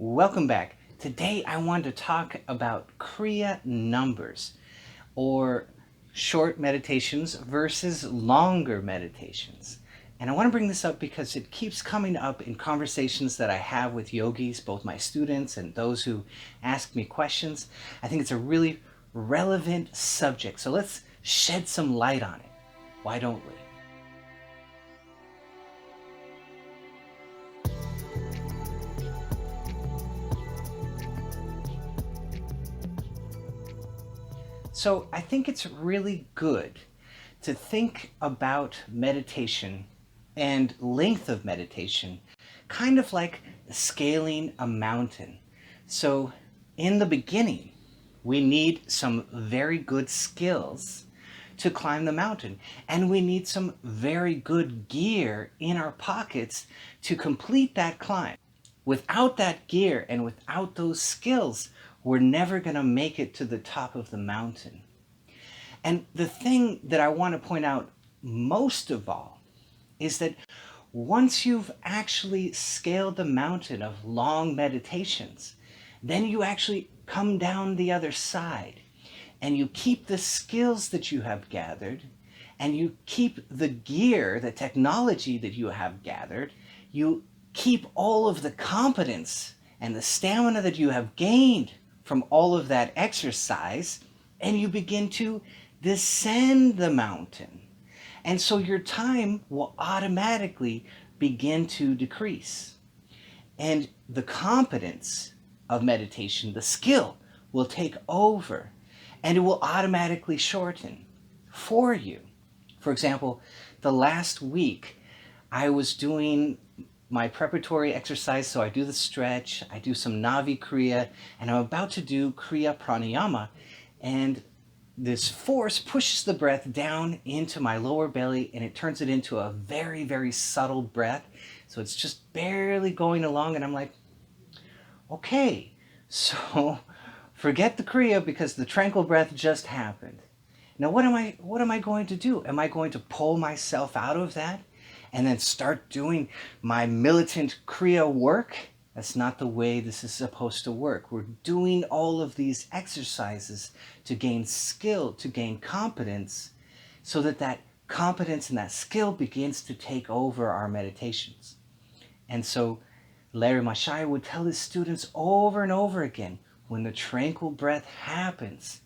Welcome back. Today I want to talk about Kriya numbers, or short meditations versus longer meditations. And I want to bring this up because it keeps coming up in conversations that I have with yogis, both my students and those who ask me questions. I think it's a really relevant subject. So let's shed some light on it. Why don't we? So I think it's really good to think about meditation and length of meditation kind of like scaling a mountain. So in the beginning, we need some very good skills to climb the mountain, and we need some very good gear in our pockets to complete that climb. Without that gear and without those skills, we're never going to make it to the top of the mountain. And the thing that I want to point out most of all is that once you've actually scaled the mountain of long meditations, then you actually come down the other side and you keep the skills that you have gathered, and you keep the gear, the technology that you have gathered, you keep all of the competence and the stamina that you have gained from all of that exercise, and you begin to descend the mountain. And so your time will automatically begin to decrease. And the competence of meditation, the skill, will take over, and it will automatically shorten for you. For example, the last week I was doing my preparatory exercise, so I do the stretch, I do some Navi Kriya, and I'm about to do Kriya pranayama, and this force pushes the breath down into my lower belly, and it turns it into a very, very subtle breath. So it's just barely going along, and I'm like, okay, so forget the Kriya because the tranquil breath just happened. Now what am I going to do? Am I going to pull myself out of that and then start doing my militant Kriya work? That's not the way this is supposed to work. We're doing all of these exercises to gain skill, to gain competence, so that that competence and that skill begins to take over our meditations. And so Larry Mahasaya would tell his students over and over again, when the tranquil breath happens,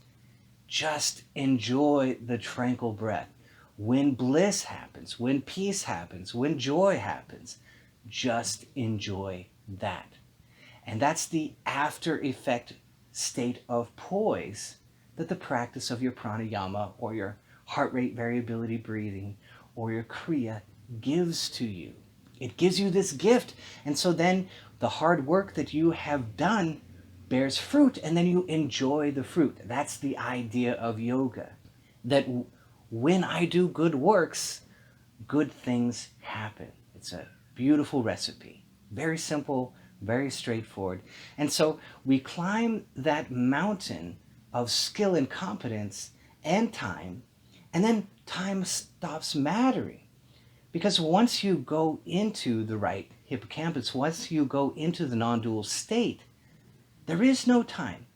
just enjoy the tranquil breath. When bliss happens, when peace happens, when joy happens, just enjoy that. And that's the after effect state of poise that the practice of your pranayama or your heart rate variability breathing or your Kriya gives to you. It gives you this gift. And so then the hard work that you have done bears fruit, and then you enjoy the fruit. That's the idea of yoga. That when I do good works, good things happen. It's a beautiful recipe. Very simple, very straightforward. And so we climb that mountain of skill and competence and time, and then time stops mattering. Because once you go into the right hippocampus, once you go into the non-dual state, there is no time.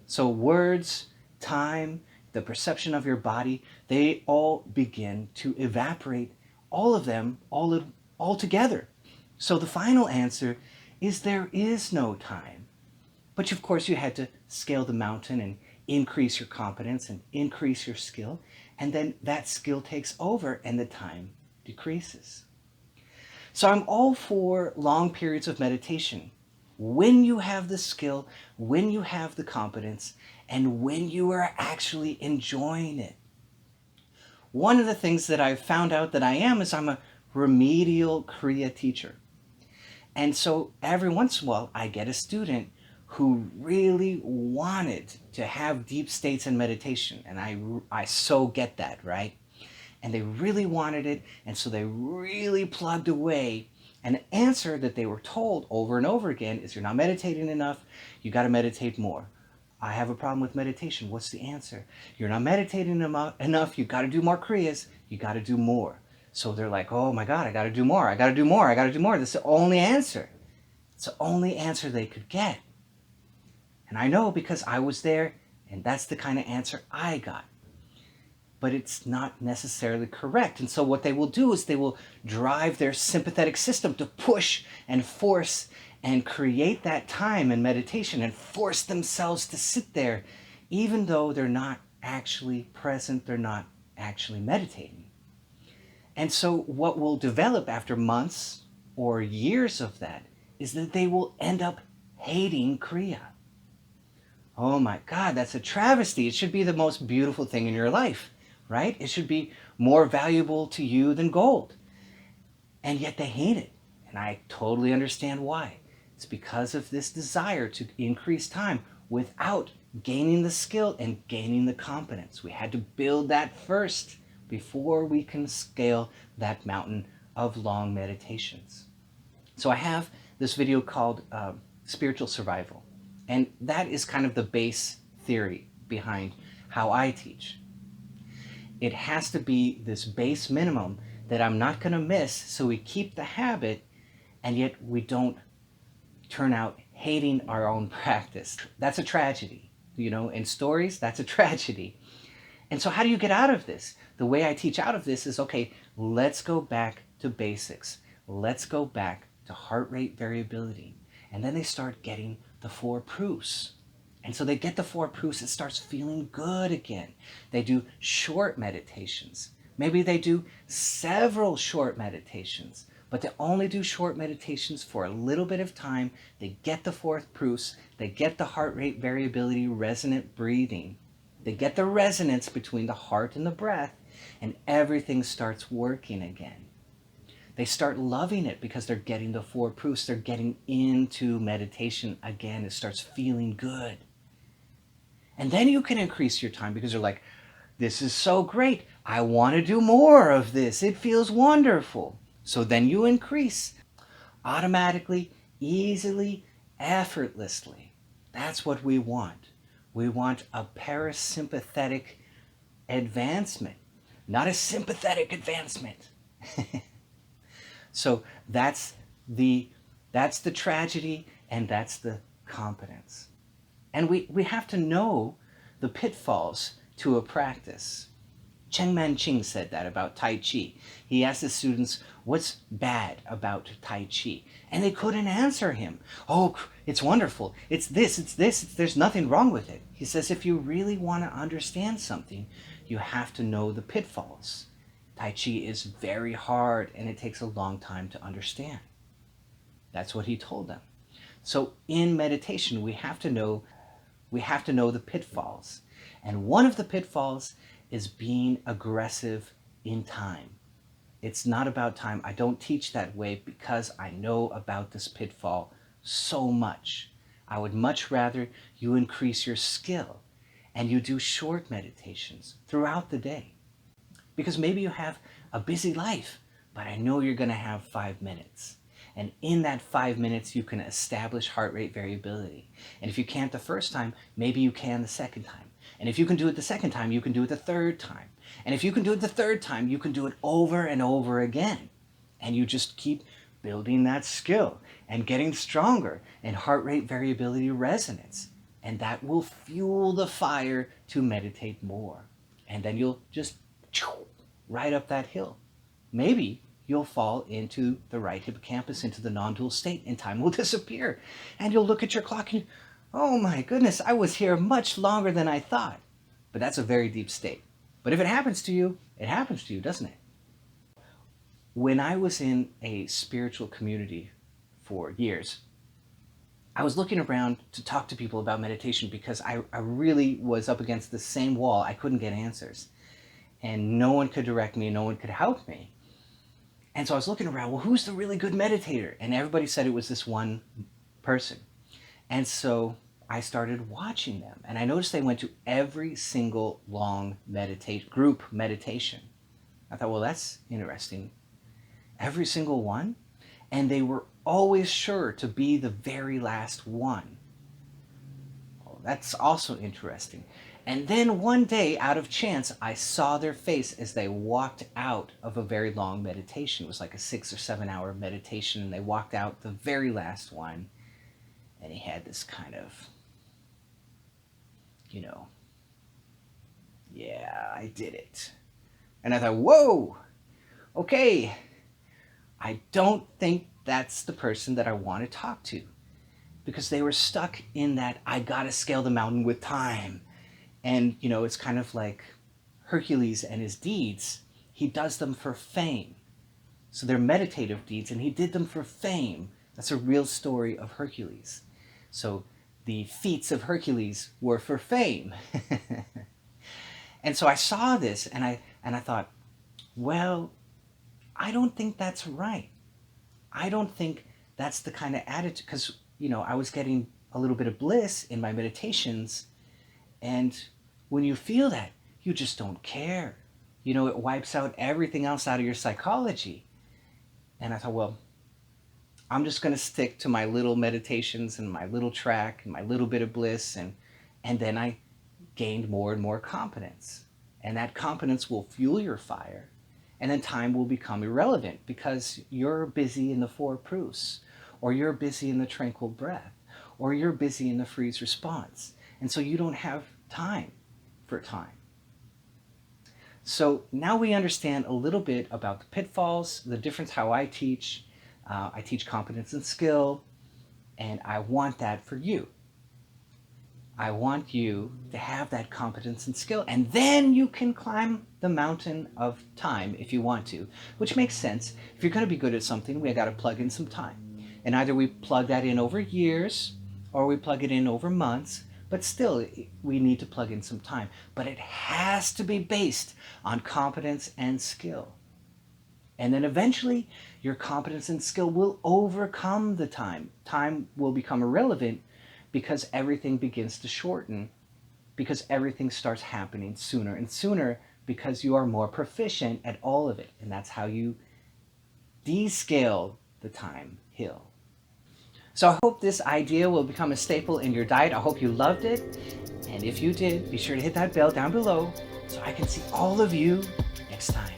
So words, time, the perception of your body, they all begin to evaporate, all of them, all together. So the final answer is there is no time. But of course you had to scale the mountain and increase your competence and increase your skill, and then that skill takes over and the time decreases. So I'm all for long periods of meditation, when you have the skill, when you have the competence, and when you are actually enjoying it. One of the things that I've found out that I am is I'm a remedial Kriya teacher. And so every once in a while I get a student who really wanted to have deep states in meditation. And I so get that, right? And they really wanted it, and so they really plugged away. And the answer that they were told over and over again is, you're not meditating enough, you got to meditate more. I have a problem with meditation. What's the answer? You're not meditating enough, you got to do more Kriyas, you got to do more. So they're like, oh my God, I got to do more, I got to do more, I got to do more. That's the only answer. It's the only answer they could get. And I know because I was there, and that's the kind of answer I got. But it's not necessarily correct. And so what they will do is they will drive their sympathetic system to push and force and create that time in meditation and force themselves to sit there, even though they're not actually present, they're not actually meditating. And so what will develop after months or years of that is that they will end up hating Kriya. Oh my God, that's a travesty. It should be the most beautiful thing in your life, right? It should be more valuable to you than gold. And yet they hate it. And I totally understand why. It's because of this desire to increase time without gaining the skill and gaining the competence. We had to build that first before we can scale that mountain of long meditations. So I have this video called Spiritual Survival. And that is kind of the base theory behind how I teach. It has to be this base minimum that I'm not going to miss, so we keep the habit, and yet we don't turn out hating our own practice. That's a tragedy. You know, in stories, that's a tragedy. And so how do you get out of this? The way I teach out of this is, okay, let's go back to basics. Let's go back to heart rate variability. And then they start getting the 4 proofs. And so they get the 4 proofs, it starts feeling good again. They do short meditations. Maybe they do several short meditations, but they only do short meditations for a little bit of time. They get the 4 proofs. They get the heart rate variability, resonant breathing. They get the resonance between the heart and the breath, and everything starts working again. They start loving it because they're getting the 4 proofs. They're getting into meditation again. It starts feeling good. And then you can increase your time because you're like, this is so great. I want to do more of this. It feels wonderful. So then you increase automatically, easily, effortlessly. That's what we want. We want a parasympathetic advancement, not a sympathetic advancement. So that's the tragedy, and that's the competence. And we have to know the pitfalls to a practice. Cheng Man-ching said that about Tai Chi. He asked the students, what's bad about Tai Chi? And they couldn't answer him. Oh, it's wonderful. It's this. There's nothing wrong with it. He says, if you really want to understand something, you have to know the pitfalls. Tai Chi is very hard, and it takes a long time to understand. That's what he told them. So in meditation, we have to know the pitfalls. And one of the pitfalls is being aggressive in time. It's not about time. I don't teach that way because I know about this pitfall so much. I would much rather you increase your skill and you do short meditations throughout the day. Because maybe you have a busy life, but I know you're going to have 5 minutes. And in that 5 minutes, you can establish heart rate variability. And if you can't the first time, maybe you can the second time. And if you can do it the second time, you can do it the third time. And if you can do it the third time, you can do it over and over again. And you just keep building that skill and getting stronger in heart rate variability resonance. And that will fuel the fire to meditate more. And then you'll just right up that hill. Maybe you'll fall into the right hippocampus, into the non-dual state, and time will disappear. And you'll look at your clock and, oh my goodness, I was here much longer than I thought. But that's a very deep state. But if it happens to you, it happens to you, doesn't it? When I was in a spiritual community for years, I was looking around to talk to people about meditation because I really was up against the same wall. I couldn't get answers. And no one could direct me, no one could help me. And so I was looking around, well, who's the really good meditator? And everybody said it was this one person. And so I started watching them. And I noticed they went to every single long group meditation. I thought, well, that's interesting. Every single one? And they were always sure to be the very last one. Well, that's also interesting. And then one day, out of chance, I saw their face as they walked out of a very long meditation. It was like a 6 or 7 hour meditation, and they walked out the very last one, and he had this kind of, yeah, I did it. And I thought, whoa, okay, I don't think that's the person that I want to talk to, because they were stuck in that I gotta scale the mountain with time. And, it's kind of like Hercules and his deeds. He does them for fame. So they're meditative deeds, and he did them for fame. That's a real story of Hercules. So the feats of Hercules were for fame. And so I saw this, and I thought, well, I don't think that's right. I don't think that's the kind of attitude, because, I was getting a little bit of bliss in my meditations, and when you feel that, you just don't care. It wipes out everything else out of your psychology. And I thought, well, I'm just going to stick to my little meditations and my little track and my little bit of bliss. And then I gained more and more competence. And that competence will fuel your fire. And then time will become irrelevant, because you're busy in the 4 proofs, or you're busy in the tranquil breath, or you're busy in the freeze response. And so you don't have time for time. So now we understand a little bit about the pitfalls, the difference how I teach. I teach competence and skill, and I want that for you. I want you to have that competence and skill, and then you can climb the mountain of time if you want to, which makes sense. If you're going to be good at something, we got to plug in some time. And either we plug that in over years, or we plug it in over months, but still we need to plug in some time. But it has to be based on competence and skill. And then eventually your competence and skill will overcome the time. Time will become irrelevant, because everything begins to shorten, because everything starts happening sooner and sooner, because you are more proficient at all of it. And that's how you descale the time hill. So I hope this idea will become a staple in your diet. I hope you loved it. And if you did, be sure to hit that bell down below so I can see all of you next time.